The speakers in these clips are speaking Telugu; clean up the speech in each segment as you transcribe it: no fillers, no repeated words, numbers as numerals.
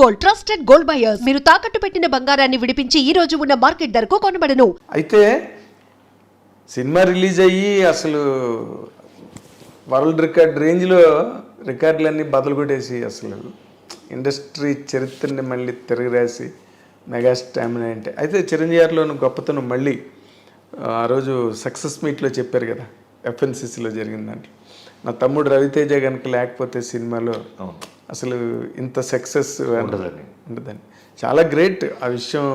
Gold, trusted gold buyers. మీరు తాకట్టు పెట్టిన బంగారాన్ని విడిపించి ఈ రోజు ఉన్న మార్కెట్ ధరకు కొనబడను. అయితే సినిమా రిలీజ్ అయ్యి అసలు వరల్డ్ రికార్డ్ రేంజ్లో రికార్డులన్నీ బదులు కొట్టేసి అసలు ఇండస్ట్రీ చరిత్రని మళ్ళీ తిరగరాసి మెగా స్టామినా అంటే అయితే చిరంజీవి గారిలోని గొప్పతనం మళ్ళీ ఆ రోజు సక్సెస్ మీట్లో చెప్పారు కదా, ఎఫ్ఎన్సిసిలో జరిగిన దాంట్లో నా తమ్ముడు రవితేజ కనుక లేకపోతే సినిమాలో అసలు ఇంత సక్సెస్ ఉండదని. చాలా గ్రేట్ ఆ విషయం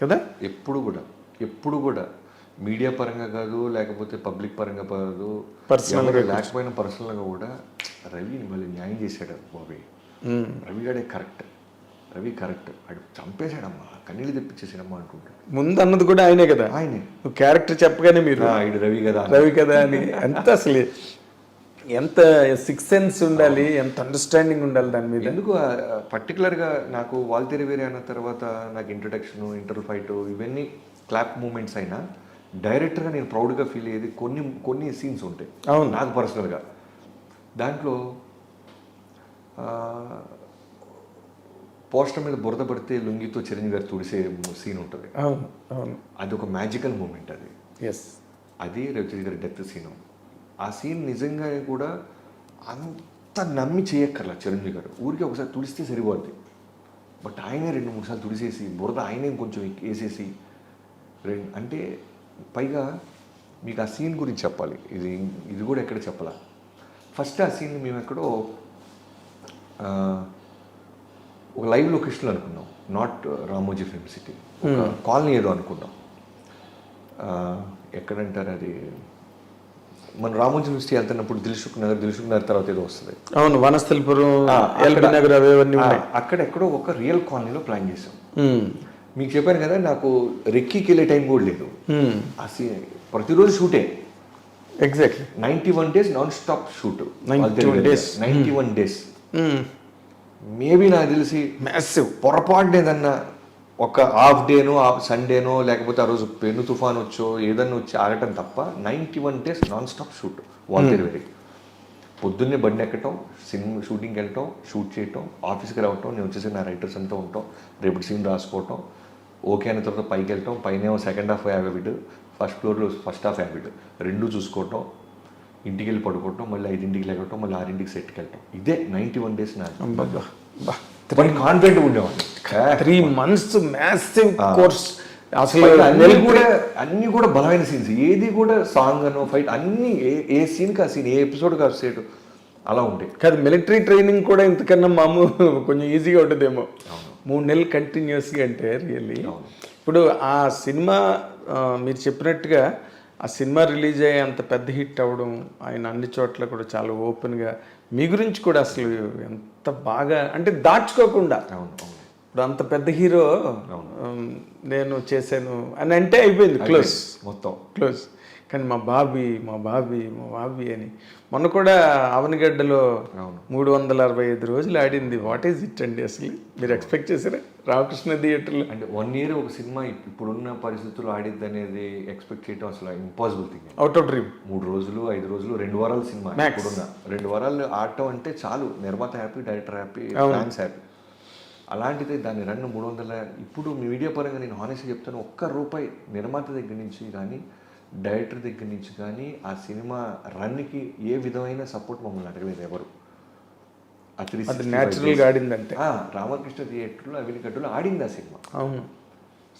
కదా. ఎప్పుడు కూడా మీడియా పరంగా కాదు, లేకపోతే పబ్లిక్ పరంగా కాదు, పర్సనల్గా లేకపోయినా పర్సనల్గా కూడా రవిని మళ్ళీ న్యాయం చేశాడు బాబీ. రవి గడే కరెక్ట్ అడు చంపేశాడమ్మా, కన్నీళ్ళు తెప్పించేసాడమ్మా అంటుంటాడు. ముందు అన్నది కూడా ఆయనే కదా, ఆయనే నువ్వు క్యారెక్టర్ చెప్పగానే మీరు రవి కదా అని ఎంత అసలు ఎంత సిక్స్ సెన్స్ ఉండాలి, ఎంత అండర్స్టాండింగ్ ఉండాలి దాని మీద. ఎందుకు పర్టికులర్గా నాకు వాల్తేరి వేరే అన్న తర్వాత నాకు ఇంట్రడక్షన్, ఇంటర్వల్ ఫైట్ ఇవన్నీ క్లాప్ మూమెంట్స్ అయినా డైరెక్టర్గా నేను ప్రౌడ్గా ఫీల్ అయ్యేది కొన్ని సీన్స్ ఉంటాయి. అవును, నాకు పర్సనల్గా దాంట్లో పోస్టర్ మీద బురద పడితే లుంగితో చిరంజీవి గారు తుడిసే సీన్ ఉంటుంది. అవును అవును, అది ఒక మ్యాజికల్ మూమెంట్. అది రవితేజ గారి డెత్ సీను. ఆ సీన్ నిజంగా కూడా అంత నమ్మి చేయక్కర్లా చిరంజీవి గారు, ఊరికే ఒకసారి తుడిస్తే సరిపోద్ది. బట్ ఆయనే 2-3 సార్లు తుడిసేసి బురద ఆయనే కొంచెం వేసేసి అంటే పైగా మీకు ఆ సీన్ గురించి చెప్పాలి. ఇది కూడా ఎక్కడ చెప్పాలా. ఫస్ట్ ఆ సీన్ మేము ఎక్కడో ఒక లైవ్ లొకేషన్లో అనుకున్నాం, నాట్ రామోజీ ఫిల్మ్ సిటీ, ఒక కాలనీ ఏదో అనుకున్నాం. ఎక్కడంటారు అది, మన రామోజీ యూనివర్సిటీ వెళ్తున్నప్పుడు దిల్సుఖ్ నగర్ తర్వాత ఏదో వస్తుంది. అవును, వనస్థలిపురం, అక్కడెక్కడో ఒక రియల్ కాలనీలో ప్లాన్ చేసాం. మీకు చెప్పాను కదా, నాకు రెక్కీకి వెళ్ళే టైం కూడా లేదు. ఆ ప్రతిరోజు షూటే, exactly 91 days non stop shoot. 91 days. Maybe నాకు తెలిసి మ్యాసివ్ పొరపాటున ఏదన్నా ఒక హాఫ్ డేనో సండేనో లేకపోతే ఆ రోజు పెను తుఫాన్ వచ్చో ఏదన్నా వచ్చి ఆగటం తప్ప 91 days non stop shoot Waltair వేరే. పొద్దున్నే బండి ఎక్కటం, సినిమా షూటింగ్కి వెళ్ళటం, షూట్ చేయటం, ఆఫీస్కి రావటం, నేను వచ్చేసి నా రైటర్స్ అంతా ఉంటాం, రేపటి సీన్ రాసుకోవటం, ఓకే అయిన తర్వాత పైకి వెళ్ళటం, పైన సెకండ్ హాఫ్ హ్యాబిట్, ఫస్ట్ ఫ్లోర్లో ఫస్ట్ హాఫ్ హ్యాబిట్, రెండు చూసుకోవటం, ఇంటికి వెళ్ళి పడుకోవటం, మళ్ళీ 5ంటికి లేకటం, మళ్ళీ 6ంటికి సెట్కి వెళ్ళటం. ఇదే 91 days నాకు కాన్ఫిడెంట్ ఉండేవాడిని. 3 months మ్యాసివ్ కోర్స్. అసలు అన్నీ కూడా బలమైన సీన్స్, ఏది కూడా సాంగ్ అనో ఫైట్ అన్నీ ఏ సీన్కి ఆ సీన్, ఏ ఎపిసోడ్కి ఆ సీన్ అలా ఉంటాయి. కాదు, మిలిటరీ ట్రైనింగ్ కూడా ఇంతకన్నా మామూలు కొంచెం ఈజీగా ఉంటుందేమో. 3 నెలలు కంటిన్యూస్గా అంటే రియల్లీ. ఇప్పుడు ఆ సినిమా మీరు చెప్పినట్టుగా ఆ సినిమా రిలీజ్ అయ్యి అంత పెద్ద హిట్ అవ్వడం, ఆయన అన్ని చోట్ల కూడా చాలా ఓపెన్గా మీ గురించి కూడా అసలు ఎంత బాగా అంటే దాచుకోకుండా, ఇప్పుడు అంత పెద్ద హీరో నేను చేశాను అని అంటే అయిపోయింది, క్లోజ్, మొత్తం క్లోజ్. కానీ మా బాబీ అని మొన్న కూడా అవనిగడ్డలో 365 రోజులు ఆడింది. వాట్ ఈజ్ ఇట్ అండి అసలు? మీరు ఎక్స్పెక్ట్ చేశారా రామకృష్ణ థియేటర్లో? అంటే 1 year ఒక సినిమా ఇప్పుడున్న పరిస్థితుల్లో ఆడిద్ది అనేది ఎక్స్పెక్ట్ చేయడం అసలు impossible thing. Out of dream. 3 రోజులు 5 రోజులు 2 వారాల సినిమా, ఇప్పుడున్న 2 వారాలు ఆడటం అంటే చాలు, నిర్మాత happy, director happy, fans happy. అలాంటిది దాన్ని 300 ఇప్పుడు మీడియా పరంగా నేను హానెస్ట్గా చెప్తాను, ₹1 నిర్మాత దగ్గర నుంచి కానీ డైరెక్టర్ దగ్గర నుంచి కానీ ఆ సినిమా రన్కి ఏ విధమైన సపోర్ట్ మమ్మల్ని అడగలేదు ఎవరు. అది న్యాచురల్గా ఆడిందంటే రామకృష్ణ థియేటర్లో అవినిగడ్డలో ఆడింది ఆ సినిమా. అవును.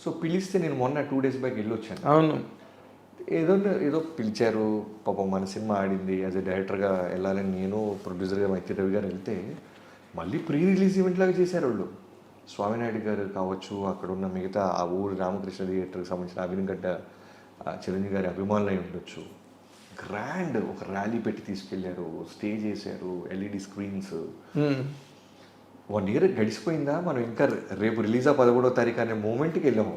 సో పిలిస్తే నేను మొన్న 2 days బ్యాక్ వెళ్ళొచ్చాను. అవును, ఏదో పిలిచారు, పాపం మన సినిమా ఆడింది, యాజ్ ఎ డైరెక్టర్గా వెళ్ళాలని నేను, ప్రొడ్యూసర్గా మైత్రి రవి గారు వెళ్తే మళ్ళీ ప్రీ రిలీజ్ ఈవెంట్ లాగా చేశారు వాళ్ళు. స్వామినాయుడు గారు కావచ్చు, అక్కడ ఉన్న మిగతా ఆ ఊరు రామకృష్ణ థియేటర్కి సంబంధించిన అవినిగడ్డ చిరంజీవి గారి అభిమానులు అయి ఉండొచ్చు. గ్రాండ్ ఒక ర్యాలీ పెట్టి తీసుకెళ్లారు, స్టేజ్ వేసారు, LED స్క్రీన్స్. 1 year గడిచిపోయిందా, మనం ఇంకా రేపు రిలీజ్ 11వ తారీఖు అనే మూమెంట్కి వెళ్ళాము.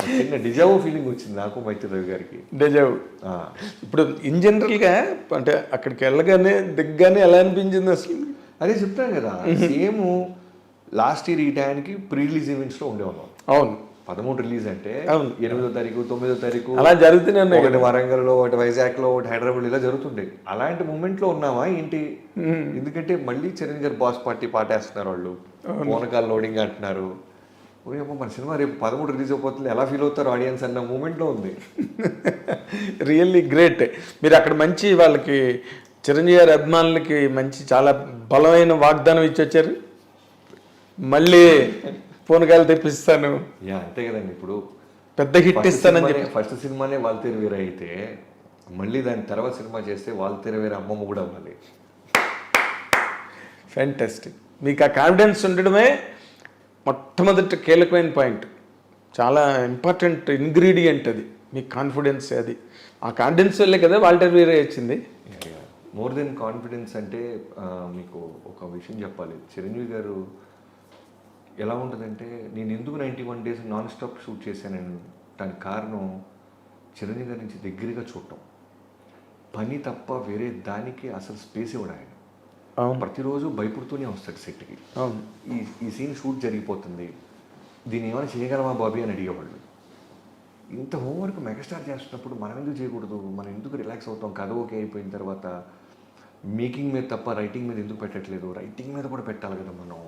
చిన్న డిజావో ఫీలింగ్ వచ్చింది నాకు, మైత్రి రవి గారికి. డిజావో. ఇప్పుడు ఇన్ జనరల్గా అంటే అక్కడికి వెళ్ళగానే దిగ్గానే ఎలా అనిపించింది అసలు? అదే చెప్తాను కదా, సేమ్ లాస్ట్ ఇయర్ ఈ టైంకి ప్రీ రిలీజ్ ఈవెంట్స్లో ఉండేవాళ్ళం. అవును, 13 రిలీజ్ అంటే 8వ తారీఖు 9వ తారీఖు అలా జరుగుతూనే ఉన్నాయి. ఒకటి వరంగల్లో, ఒకటి వైజాగ్లో, ఒకటి హైదరాబాద్, ఇలా జరుగుతుండే. అలాంటి మూమెంట్లో ఉన్నామా ఏంటి? ఎందుకంటే మళ్ళీ చిరంజీవి గారు బాస్ పార్టీ పాటేస్తున్నారు వాళ్ళు. పూనకాల లోడింగ్ అంటున్నారు. ఏమో మన సినిమా రేపు 13 రిలీజ్ అయిపోతుంది, ఎలా ఫీల్ అవుతారు ఆడియన్స్ అన్న మూమెంట్లో ఉంది. Really great. మీరు అక్కడ మంచి వాళ్ళకి చిరంజీవి గారి అభిమానులకి మంచి చాలా బలమైన వాగ్దానం ఇచ్చి వచ్చారు. మళ్ళీ పూనకాయలు తెప్పిస్తాను, అంతే కదండి. ఇప్పుడు పెద్ద హిట్ ఇస్తానని చెప్పి ఫస్ట్ సినిమానే వాల్తేరు వీర అయితే మళ్ళీ దాని తర్వాత సినిమా చేస్తే వాల్తేరు వీర అమ్మమ్మ కూడా అవ్వాలి. ఫ్యాంటాస్టిక్. మీకు ఆ కాన్ఫిడెన్స్ ఉండడమే మొట్టమొదటి కీలకమైన పాయింట్, చాలా ఇంపార్టెంట్ ఇంగ్రీడియంట్ అది, మీకు కాన్ఫిడెన్స్. అది ఆ కాన్ఫిడెన్స్ వల్లే కదా వాల్టర్ వీరే వచ్చింది. మోర్ దెన్ కాన్ఫిడెన్స్ అంటే మీకు ఒక విషయం చెప్పాలి. చిరంజీవి గారు ఎలా ఉంటుందంటే, నేను ఎందుకు 91 days నాన్ స్టాప్ షూట్ చేశాను దానికి కారణం చిరంజీవి గారి నుంచి దగ్గరగా చూడటం. పని తప్ప వేరే దానికి అసలు స్పేస్ ఇవ్వడం ఆయన. ప్రతిరోజు భయపడుతూనే వస్తాడు సెట్కి. ఈ సీన్ షూట్ జరిగిపోతుంది, దీన్ని ఏమైనా చేయగలమా బాబీ అని అడిగేవాళ్ళు. ఇంత హోంవర్క్ మెగాస్టార్ చేస్తున్నప్పుడు మనం ఎందుకు చేయకూడదు, మనం ఎందుకు రిలాక్స్ అవుతాం, కథ ఓకే అయిపోయిన తర్వాత మేకింగ్ మీద తప్ప రైటింగ్ మీద ఎందుకు పెట్టట్లేదు, రైటింగ్ మీద కూడా పెట్టాలి కదా మనం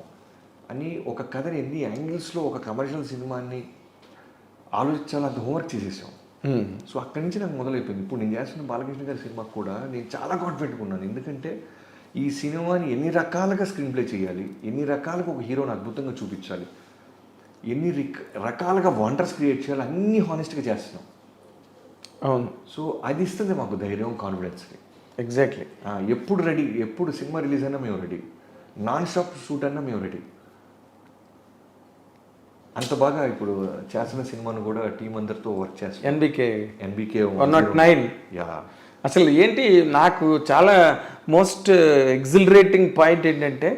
అని ఒక కథని ఎన్ని యాంగిల్స్లో ఒక కమర్షియల్ సినిమాని ఆలోచించాలో అంత హోంవర్క్ చేసేసాం. సో అక్కడి నుంచి నాకు మొదలైపోయింది. ఇప్పుడు నేను చేస్తున్న బాలకృష్ణ గారి సినిమాకి కూడా నేను చాలా కాన్ఫిడెంట్గా ఉన్నాను. ఎందుకంటే ఈ సినిమాని ఎన్ని రకాలుగా స్క్రీన్ ప్లే చేయాలి, ఎన్ని రకాలుగా ఒక హీరోని అద్భుతంగా చూపించాలి, ఎన్ని రకాలుగా వండర్స్ క్రియేట్ చేయాలి, అన్నీ హానెస్ట్గా చేస్తున్నాం. అవును. సో అది ఇస్తుంది మాకు ధైర్యం, కాన్ఫిడెన్స్కి. ఎగ్జాక్ట్లీ. ఎప్పుడు రెడీ, ఎప్పుడు సినిమా రిలీజ్ అయినా మేము రెడీ, నాన్ స్టాప్ షూట్ అయినా మేము రెడీ. అంత బాగా ఇప్పుడు చేసిన సినిమాను కూడా టీం అందరితో వర్క్ చేస్తాం. ఎన్బికే 109. యా. అసలు ఏంటి నాకు చాలా మోస్ట్ ఎగ్జిలరేటింగ్ పాయింట్ ఏంటంటే,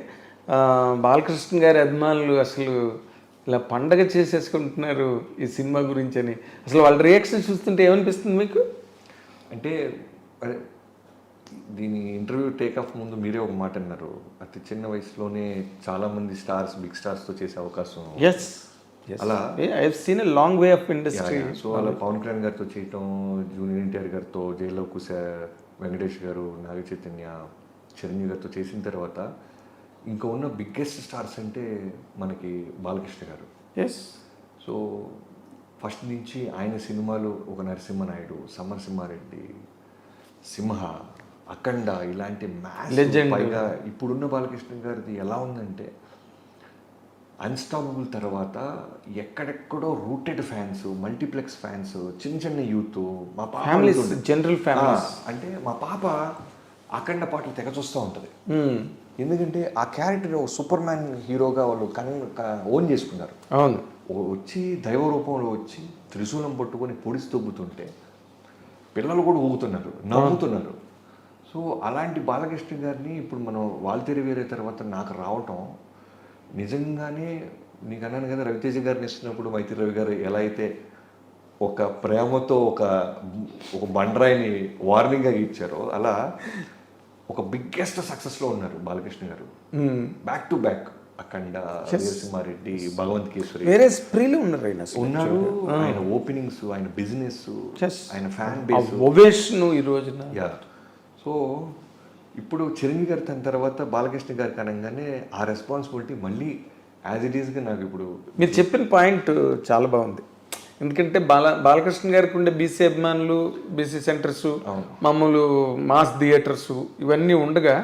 బాలకృష్ణ గారి అభిమానులు అసలు ఇలా పండగ చేసేసుకుంటున్నారు ఈ సినిమా గురించి అని. అసలు వాళ్ళ రియాక్షన్ చూస్తుంటే ఏమనిపిస్తుంది మీకు? అంటే అదే దీని ఇంటర్వ్యూ టేక్ ఆఫ్ ముందు మీరే ఒక మాట అన్నారు, అతి చిన్న వయసులోనే చాలామంది స్టార్స్, బిగ్ స్టార్స్తో చేసే అవకాశం. ఎస్, అలా I have seen a long way of industry. So అలా పవన్ కళ్యాణ్ గారితో చేయటం, జూనియర్ ఎన్టీఆర్ గారితో, జైల్లో కుశ, వెంకటేష్ గారు, నాగ చైతన్య, చిరంజీవి గారితో చేసిన తర్వాత ఇంకా ఉన్న బిగ్గెస్ట్ స్టార్స్ అంటే మనకి బాలకృష్ణ గారు. ఎస్. సో ఫస్ట్ నుంచి ఆయన సినిమాలు ఒక నరసింహనాయుడు, సమరసింహారెడ్డి, సింహ, అఖండ ఇలాంటి మ్యాచ్. పైగా ఇప్పుడున్న బాలకృష్ణ గారిది ఎలా ఉందంటే అన్స్టాపబుల్ తర్వాత ఎక్కడెక్కడో రూటెడ్ ఫ్యాన్స్, మల్టీప్లెక్స్ ఫ్యాన్స్, చిన్న చిన్న యూత్, మా పాప జనరల్ ఫ్యామిలీస్. అంటే మా పాప అఖండ పాటలు తెగ చూస్తూ ఉంటుంది. ఎందుకంటే ఆ క్యారెక్టర్ సూపర్ మ్యాన్ హీరోగా వాళ్ళు ఓన్ చేసుకున్నారు. అవును. వచ్చి దైవ రూపంలో వచ్చి త్రిశూలం పట్టుకొని పొడిసి తొబ్బుతుంటే పిల్లలు కూడా ఊగుతున్నారు, నవ్వుతున్నారు. సో అలాంటి బాలకృష్ణ గారిని ఇప్పుడు మనం వాల్తేరు వీరే తర్వాత నాకు రావటం నిజంగానే, నీకు అన్నాను కదా రవితేజ గారిని ఇస్తున్నప్పుడు మైత్రి రవి గారు ఎలా అయితే ఒక ప్రేమతో ఒక బండరాయిని వార్నింగ్గా ఇచ్చారో, అలా ఒక బిగ్గెస్ట్ సక్సెస్లో ఉన్నారు బాలకృష్ణ గారు. బ్యాక్ టు బ్యాక్ అఖండ, వీరసింహారెడ్డి, భగవంత్ కేసరి, వేరే స్ప్రీలు ఉన్నారు ఆయన ఓపెనింగ్స్, ఆయన బిజినెస్, ఆయన ఫ్యాన్ బేస్, ఓవేషన్ ఈ రోజున. యా. సో ఇప్పుడు చిరంజీవి గారు తన తర్వాత బాలకృష్ణ గారికి అనగానే ఆ రెస్పాన్సిబిలిటీ మళ్ళీ యాజ్ ఇట్ ఈస్గా నాకు ఇప్పుడు. మీరు చెప్పిన పాయింట్ చాలా బాగుంది. ఎందుకంటే బాలకృష్ణ గారికి ఉండే బీసీ అభిమానులు, బీసీ సెంటర్స్, మామూలు మాస్ థియేటర్స్ ఇవన్నీ ఉండగా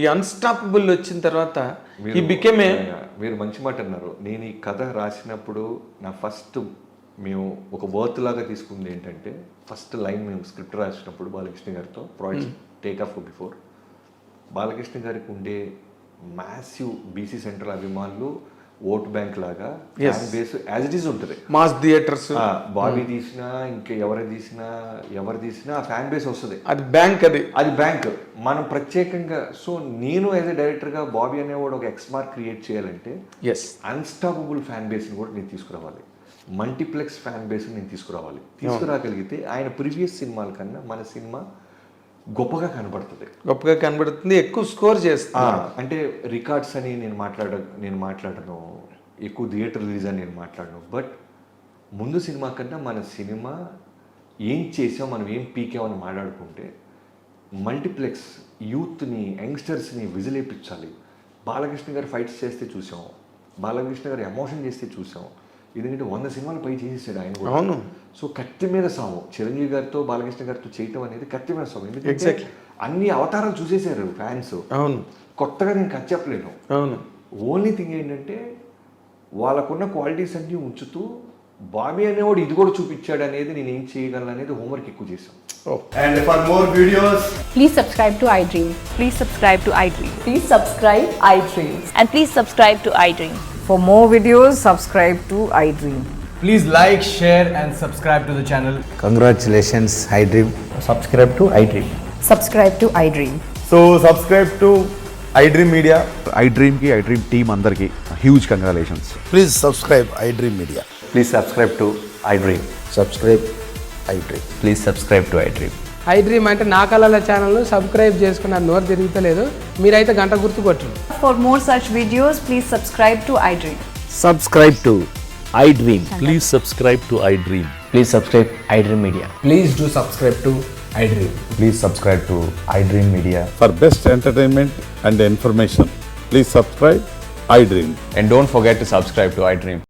ఈ అన్స్టాపబుల్ వచ్చిన తర్వాత ఈ బికేమే. మీరు మంచి మాట అన్నారు. నేను ఈ కథ రాసినప్పుడు నా ఫస్ట్ మేము ఒక వర్త్ లాగా తీసుకుంది ఏంటంటే, ఫస్ట్ లైన్ మేము స్క్రిప్ట్ రాసినప్పుడు బాలకృష్ణ గారితో project take off before, Balakrishna గారికి ఉండే మ్యాసివ్ బీసీ సెంట్రల్ అభిమానులు ఓట్ బ్యాంక్ లాగా fan base as it is ఉంటుంది. మాస్ థియేటర్స్ బాబీ తీసినా ఇంకా ఎవరు తీసినా ఆ ఫ్యాన్ బేస్ వస్తుంది. అది బ్యాంక్, అది బ్యాంక్. మనం ప్రత్యేకంగా, సో నేను యాజ్ ఎ డైరెక్టర్గా బాబీ అనేవాడు ఒక ఎక్స్మార్క్ క్రియేట్ చేయాలంటే అన్స్టాపబుల్ ఫ్యాన్ బేస్ని కూడా నేను తీసుకురావాలి, మల్టీప్లెక్స్ ఫ్యాన్ బేస్ని నేను తీసుకురాగలిగితే ఆయన ప్రీవియస్ సినిమాల కన్నా మన సినిమా గొప్పగా కనబడుతుంది, ఎక్కువ స్కోర్ చేస్తాను. అంటే రికార్డ్స్ అని నేను మాట్లాడను, ఎక్కువ థియేటర్ రిలీజ్ అని నేను మాట్లాడను. బట్ ముందు సినిమా కన్నా మన సినిమా ఏం చేసాం, మనం ఏం పీకామని మాట్లాడుకుంటే మల్టీప్లెక్స్ యూత్ని, యంగ్స్టర్స్ని విజిలేపించాలి. బాలకృష్ణ గారు ఫైట్స్ చేస్తే చూసాం, బాలకృష్ణ గారు ఎమోషన్ చేస్తే చూసాం. ఎందుకంటే 100 సినిమాలు పై చేసేసాడు ఆయన కూడా. అవును. సో కత్తి మీద సాము చిరంజీవి గారితో బాలకృష్ణ గారితో చేయటం అనేది కత్తి మీద సాము. ఎందుకంటే అన్ని అవతారాలు చూసేశారు ఫ్యాన్స్. అవును. కొత్తగా నేను కథ చెప్పలేను. అవును. ఓన్లీ థింగ్ ఏంటంటే వాళ్ళకున్న క్వాలిటీస్ అన్నీ ఉంచుతూ బాబీ అనేవాడు ఇది కూడా చూపించాడు అనేది నేను ఏం చేయగలను అనేది హోంవర్క్ ఎక్కువ చేశాం. And for more videos, Please subscribe to iDream. Please subscribe to iDream. Please subscribe iDream. And please subscribe to iDream. For more videos, subscribe to iDream. please like, share and subscribe to the channel. Congratulations, iDream. Subscribe to iDream. Subscribe to iDream. So subscribe to iDream Media. iDream ki iDream team andarki huge congratulations. Please subscribe iDream Media. Please subscribe to iDream. Subscribe iDream. Please subscribe to iDream. iDream అంటే నా కళల ఛానల్ను సబ్స్క్రైబ్ చేసుకున్న నోరు తిరుగుతలేదు, మీరైతే గంట గుర్తు కొట్టండి. For more such videos, please subscribe to iDream. Subscribe to iDream. Please subscribe to iDream. Please subscribe iDream Media. Please do subscribe to iDream. Please subscribe to iDream Media. For best entertainment and information, please subscribe iDream. And don't forget to subscribe to iDream.